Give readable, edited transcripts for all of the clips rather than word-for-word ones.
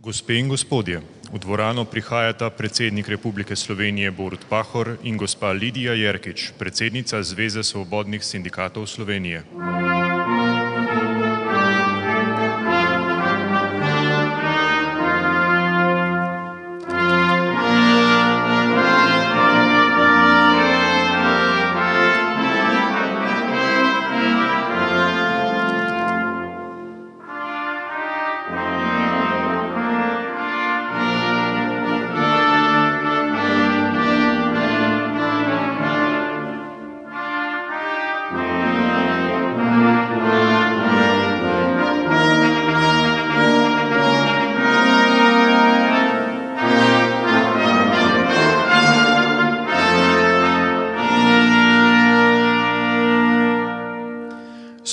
Gospe in gospodje, v dvorano prihajata predsednik Republike Slovenije Borut Pahor in gospa Lidija Jerkič, predsednica Zveze svobodnih sindikatov Slovenije.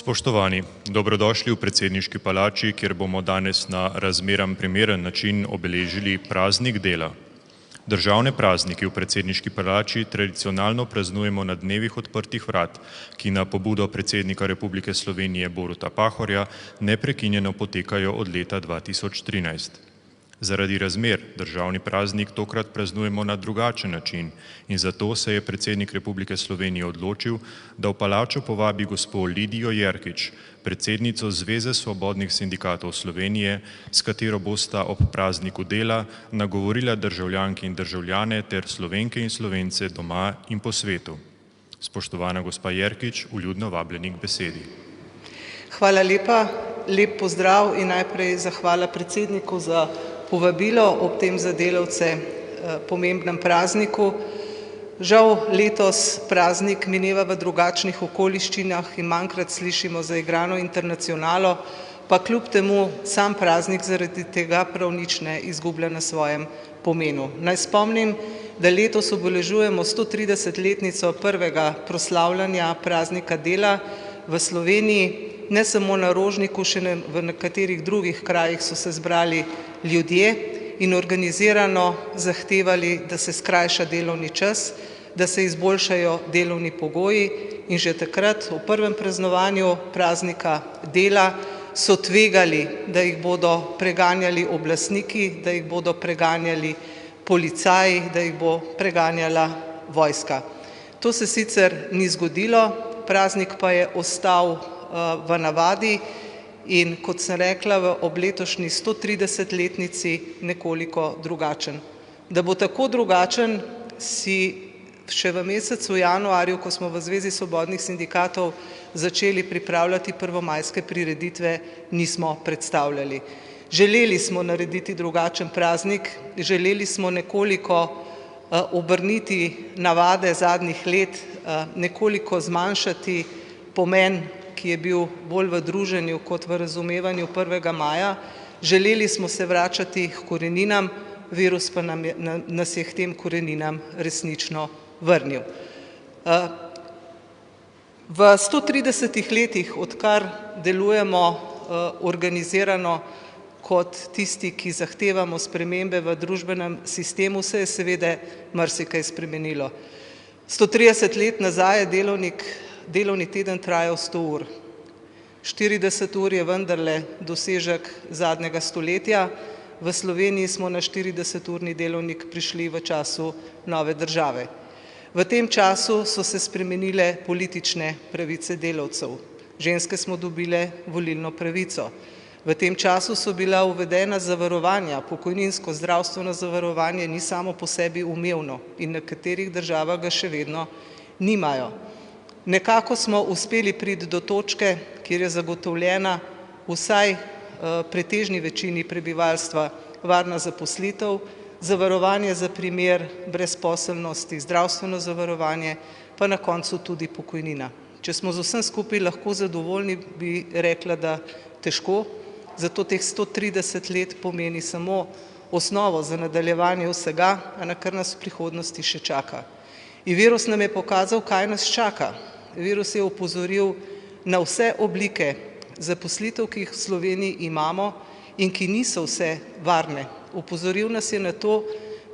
Spoštovani, dobrodošli v predsedniški palači, kjer bomo danes na razmeram primeren način obeležili praznik dela. Državne praznike v predsedniški palači tradicionalno praznujemo na dnevih odprtih vrat, ki na pobudo predsednika Republike Slovenije Boruta Pahorja neprekinjeno potekajo od leta 2013. Zaradi razmer državni praznik tokrat praznujemo na drugačen način in zato se je predsednik Republike Slovenije odločil, da v palačo povabi gospo Lidijo Jerkič, predsednico Zveze svobodnih sindikatov Slovenije, s katero bosta ob prazniku dela nagovorila državljanke in državljane ter Slovenke in Slovence doma in po svetu. Spoštovana gospa Jerkič, vljudno vabljeni k besedi. Hvala lepa, lep pozdrav in najprej zahvala predsedniku za povabilo ob tem za delavce pomembnem prazniku. Žal letos praznik mineva v drugačnih okoliščinah in manjkrat slišimo zaigrano internacionalo, pa kljub temu sam praznik zaradi tega prav nič ne izgublja na svojem pomenu. Naj spomnim, da letos obeležujemo 130-letnico prvega proslavljanja praznika dela v Sloveniji. Ne samo na Rožniku, še v nekaterih drugih krajih so se zbrali ljudje in organizirano zahtevali, da se skrajša delovni čas, da se izboljšajo delovni pogoji in že takrat v prvem praznovanju praznika dela so tvegali, da jih bodo preganjali oblastniki, da jih bodo preganjali policaji, da jih bo preganjala vojska. To se sicer ni zgodilo, praznik pa je ostal v navadi in, kot sem rekla, ob letošnji 130-letnici nekoliko drugačen. Da bo tako drugačen, si še v mesecu januarju, ko smo v Zvezi svobodnih sindikatov začeli pripravljati prvomajske prireditve, nismo predstavljali. Želeli smo narediti drugačen praznik, želeli smo nekoliko obrniti navade zadnjih let, nekoliko zmanjšati pomen, ki je bil bolj v druženju kot v razumevanju 1. maja. Želeli smo se vračati k koreninam, virus pa nas je k tem koreninam resnično vrnil. V 130 letih, odkar delujemo organizirano kot tisti, ki zahtevamo spremembe v družbenem sistemu, se je seveda marsikaj spremenilo. 130 let nazaj je delovni teden trajal 100 ur. 40 ur je vendarle dosežek zadnjega stoletja. V Sloveniji smo na 40-urni delovnik prišli v času nove države. V tem času so se spremenile politične pravice delavcev. Ženske smo dobile volilno pravico. V tem času so bila uvedena zavarovanja, pokojninsko zdravstveno zavarovanje ni samo po sebi umevno in v nekaterih državah ga še vedno nimajo. Nekako smo uspeli priti do točke, kjer je zagotovljena vsaj pretežni večini prebivalstva varna zaposlitev, zavarovanje za primer brezposelnosti, zdravstveno zavarovanje, pa na koncu tudi pokojnina. Če smo z vsem skupaj lahko zadovoljni, bi rekla, da težko, zato teh 130 let pomeni samo osnovo za nadaljevanje vsega, a na kar nas v prihodnosti še čaka. In virus nam je pokazal, kaj nas čaka. Virus je opozoril na vse oblike zaposlitev, ki jih v Sloveniji imamo in ki niso vse varne. Opozoril nas je na to,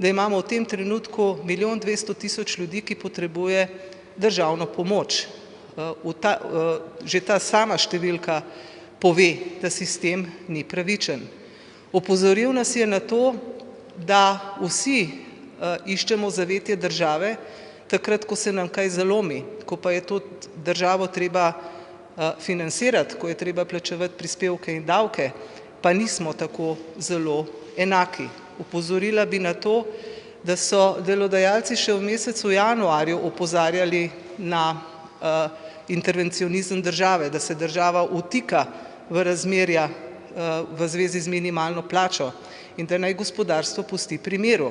da imamo v tem trenutku 1 200 000 ljudi, ki potrebuje državno pomoč. Že ta sama številka pove, da sistem ni pravičen. Opozoril nas je na to, da vsi iščemo zavetje države, takrat, ko se nam kaj zalomi, ko pa je to državo treba financirati, ko je treba plačevati prispevke in davke, pa nismo tako zelo enaki. Opozorila bi na to, da so delodajalci še v mesecu januarju opozarjali na intervencionizem države, da se država vtika v razmerja v zvezi z minimalno plačo in da naj gospodarstvo pusti pri miru.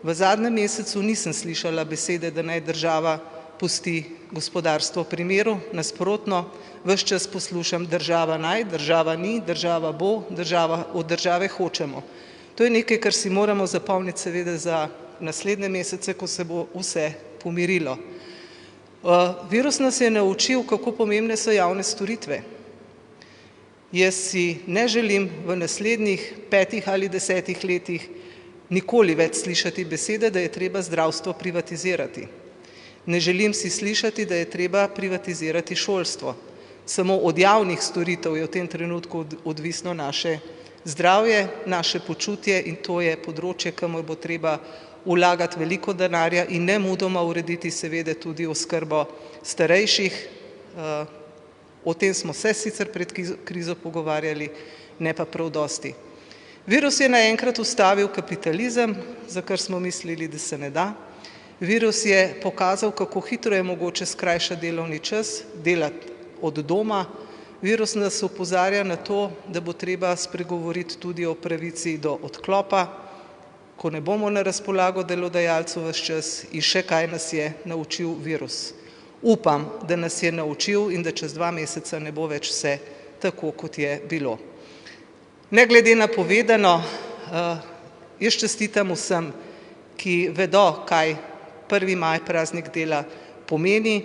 V zadnjem mesecu nisem slišala besede, da naj država pusti gospodarstvo pri miru, nasprotno, ves čas poslušam država naj, država ni, država bo, od države hočemo. To je nekaj, kar si moramo zapomniti seveda za naslednje mesece, ko se bo vse pomirilo. Virus nas je naučil, kako pomembne so javne storitve. Jaz si ne želim v naslednjih 5 ali 10 letih nikoli več slišati besede, da je treba zdravstvo privatizirati. Ne želim si slišati, da je treba privatizirati šolstvo. Samo od javnih storitev je v tem trenutku odvisno naše zdravje, naše počutje in to je področje, kamor bo treba vlagati veliko denarja in nemudoma urediti seveda tudi oskrbo starejših. O tem smo se sicer pred krizo pogovarjali, ne pa prav dosti. Virus je naenkrat ustavil kapitalizem, za kar smo mislili, da se ne da. Virus je pokazal, kako hitro je mogoče skrajšati delovni čas, delati od doma. Virus nas opozarja na to, da bo treba spregovoriti tudi o pravici do odklopa, ko ne bomo na razpolago delodajalcu ves čas in še kaj nas je naučil virus. Upam, da nas je naučil in da čez 2 meseca ne bo več vse tako, kot je bilo. Ne glede na povedano, jaz čestitam vsem, ki vedo, kaj 1. maj, praznik dela, pomeni.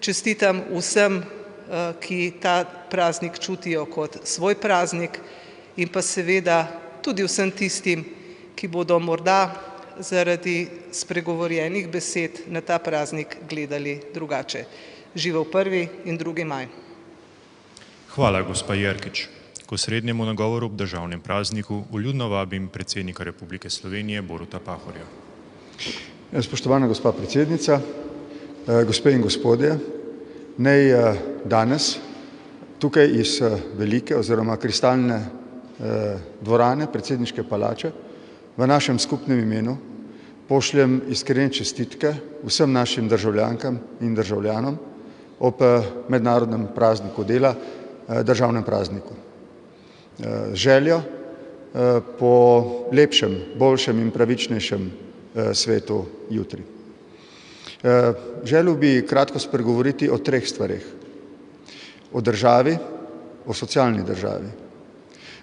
Čestitam vsem, ki ta praznik čutijo kot svoj praznik in pa seveda tudi vsem tistim, ki bodo morda zaradi spregovorjenih besed na ta praznik gledali drugače. Živel 1. in 2. maj. Hvala, gospa Jerkič. K osrednjemu nagovoru ob državnem prazniku vljudno vabim predsednika Republike Slovenije Boruta Pahorja. Spoštovana gospa predsednica, gospe in gospodje, naj danes tukaj iz velike oziroma kristalne dvorane predsedniške palače v našem skupnem imenu pošljem iskrene čestitke vsem našim državljankam in državljanom ob mednarodnem prazniku dela, državnem prazniku. Željo po lepšem, boljšem in pravičnejšem svetu jutri. Želel bi kratko spregovoriti o 3 stvareh. O državi, o socialni državi,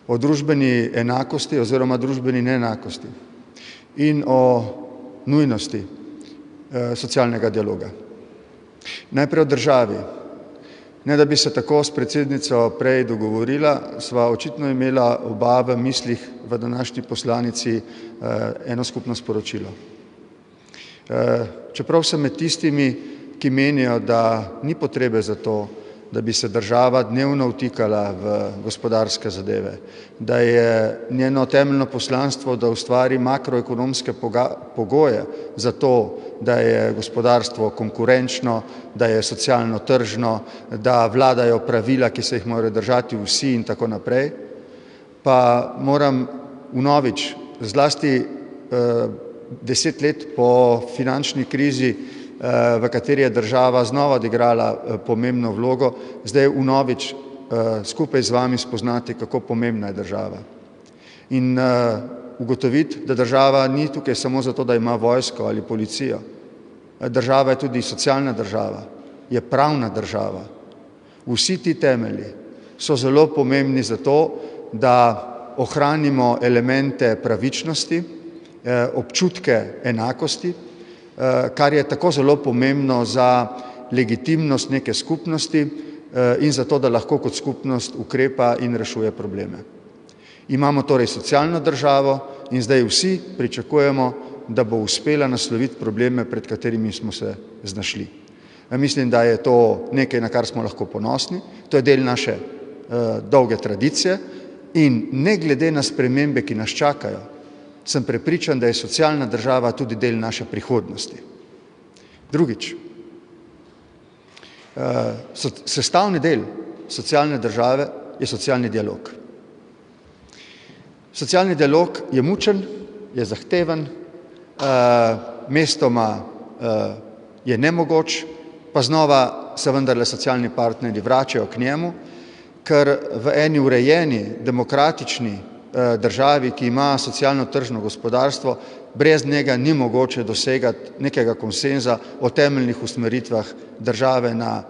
o družbeni enakosti oziroma družbeni neenakosti in o nujnosti socialnega dialoga. Najprej o državi. Ne da bi se tako s predsednico prej dogovorila, sva očitno imela oba v mislih v današnji poslanici eno skupno sporočilo. Čeprav sem med tistimi, ki menijo, da ni potrebe za to, da bi se država dnevno vtikala v gospodarske zadeve, da je njeno temeljno poslanstvo, da ustvari makroekonomske pogoje za to, da je gospodarstvo konkurenčno, da je socialno tržno, da vladajo pravila, ki se jih morajo držati vsi in tako naprej, pa moram vnovič, zlasti 10 let po finančni krizi, v kateri je država znova odigrala pomembno vlogo, zdaj vnovič skupaj z vami spoznati, kako pomembna je država. In ugotoviti, da država ni tukaj samo zato, da ima vojsko ali policijo. Država je tudi socialna država, je pravna država. Vsi ti temelji so zelo pomembni za to, da ohranimo elemente pravičnosti, občutke enakosti, kar je tako zelo pomembno za legitimnost neke skupnosti in za to, da lahko kot skupnost ukrepa in rešuje probleme. Imamo torej socialno državo in zdaj vsi pričakujemo, da bo uspela nasloviti probleme, pred katerimi smo se znašli. Mislim, da je to nekaj, na kar smo lahko ponosni, to je del naše dolge tradicije In ne glede na spremembe, ki nas čakajo, sem prepričan, da je socialna država tudi del naše prihodnosti. Drugič, sestavni del socialne države je socialni dialog. Socialni dialog je mučen, je zahteven, mestoma je nemogoč, pa znova se vendarle socialni partnerji vračajo k njemu, ker v eni urejeni, demokratični državi, ki ima socialno-tržno gospodarstvo, brez njega ni mogoče dosegati nekega konsenza o temeljnih usmeritvah države na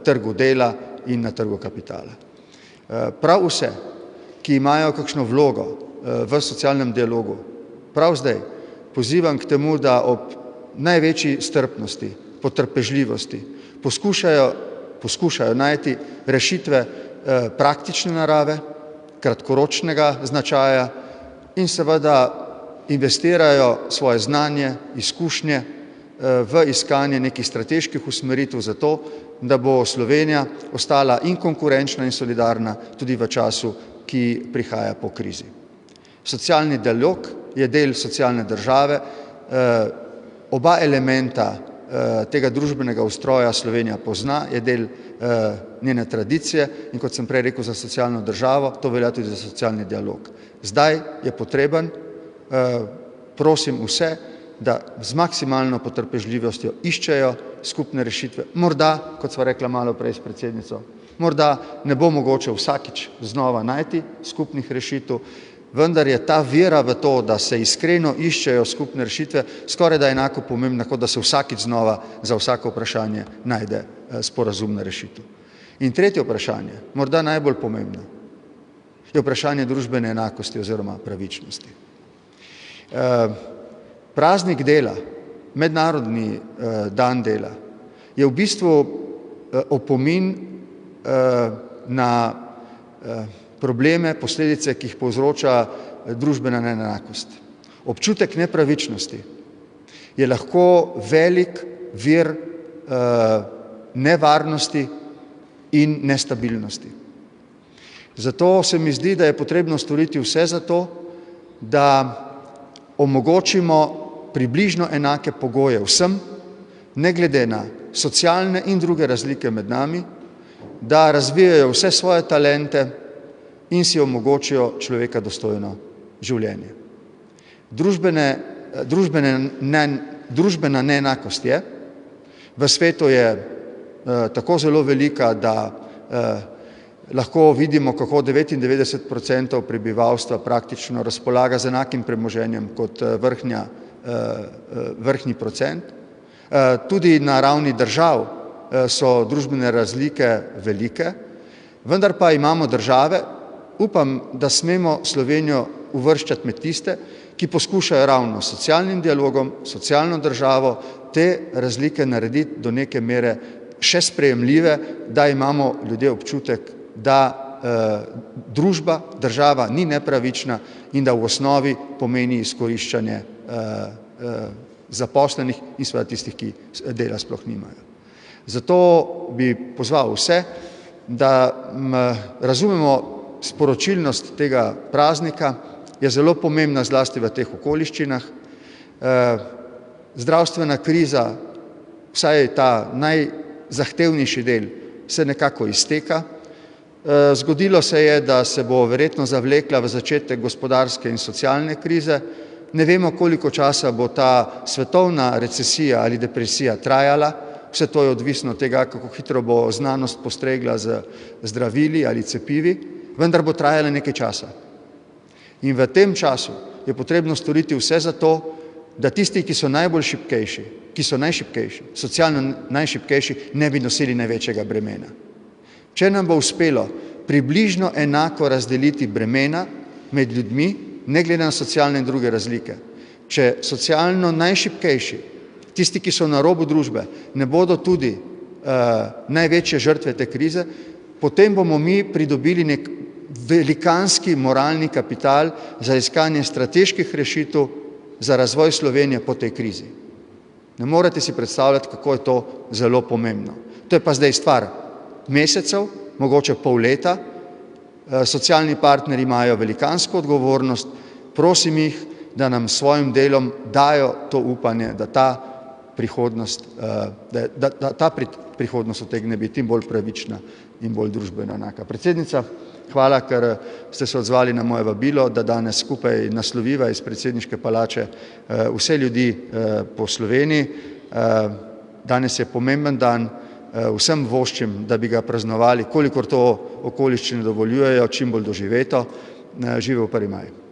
trgu dela in na trgu kapitala. Prav vse, ki imajo kakšno vlogo v socialnem dialogu, prav zdaj pozivam k temu, da ob največji strpnosti, potrpežljivosti poskušajo najti rešitve praktične narave, kratkoročnega značaja in seveda investirajo svoje znanje, izkušnje v iskanje nekih strateških usmeritev za to, da bo Slovenija ostala in konkurenčna in solidarna tudi v času, ki prihaja po krizi. Socialni dialog je del socialne države, oba elementa tega družbenega ustroja Slovenija pozna, je del njene tradicije in kot sem prej rekel za socialno državo, to velja tudi za socialni dialog. Zdaj je potreben, prosim vse, da z maksimalno potrpežljivostjo iščejo skupne rešitve. Morda, kot sva rekla malo prej s predsednico, morda ne bo mogoče vsakič znova najti skupnih rešitev, vendar je ta vera v to, da se iskreno iščejo skupne rešitve, skoraj da enako pomembna, kot da se vsakič znova za vsako vprašanje najde sporazumna rešitev. In tretje vprašanje, morda najbolj pomembno, je vprašanje družbene enakosti oziroma pravičnosti. Praznik dela, mednarodni dan dela, je v bistvu opomin na probleme, posledice, ki jih povzroča družbena neenakost. Občutek nepravičnosti je lahko velik vir nevarnosti in nestabilnosti. Zato se mi zdi, da je potrebno storiti vse za to, da omogočimo približno enake pogoje vsem, ne glede na socialne in druge razlike med nami, da razvijajo vse svoje talente in si omogočijo človeka dostojno življenje. Družbena neenakost je, v svetu je tako zelo velika, da lahko vidimo, kako 99% prebivalstva praktično razpolaga z enakim premoženjem kot vrhnji procent. Tudi na ravni držav so družbene razlike velike, vendar pa imamo države, upam, da smemo Slovenijo uvrščati med tiste, ki poskušajo ravno s socialnim dialogom, socialno državo, te razlike narediti do neke mere še sprejemljive, da imamo ljudje občutek, da družba, država ni nepravična in da v osnovi pomeni izkoriščanje zaposlenih in seveda tistih, ki dela sploh nimajo. Zato bi pozval vse, da razumemo sporočilnost tega praznika, je zelo pomembna zlasti v teh okoliščinah. Zdravstvena kriza, vsaj ta najzahtevnejši del, se nekako izteka. Zgodilo se je, da se bo verjetno zavlekla v začetek gospodarske in socialne krize. Ne vemo, koliko časa bo ta svetovna recesija ali depresija trajala. Vse to je odvisno od tega, kako hitro bo znanost postregla z zdravili ali cepivi, vendar bo trajala nekaj časa. In v tem času je potrebno storiti vse za to, da tisti, ki so najbolj šibkejši, ki so najšibkejši, socialno najšibkejši, ne bi nosili največjega bremena. Če nam bo uspelo približno enako razdeliti bremena med ljudmi, ne glede na socialne in druge razlike, če socialno najšibkejši, tisti, ki so na robu družbe, ne bodo tudi največje žrtve te krize, potem bomo mi pridobili nek velikanski moralni kapital za iskanje strateških rešitev za razvoj Slovenije po tej krizi. Ne morete si predstavljati, kako je to zelo pomembno. To je pa zdaj stvar mesecev, mogoče pol leta, socialni partnerji imajo velikansko odgovornost, prosim jih, da nam s svojim delom dajo to upanje, da ta prihodnost utegne biti in bolj pravična in bolj družbeno enaka. Predsednica, hvala, ker ste se odzvali na moje vabilo, da danes skupaj nasloviva iz predsedniške palače vse ljudi po Sloveniji. Danes je pomemben dan, vsem voščim, da bi ga praznovali, kolikor to okoliščine dovoljujejo, čim bolj doživeto. Živel 1. maj.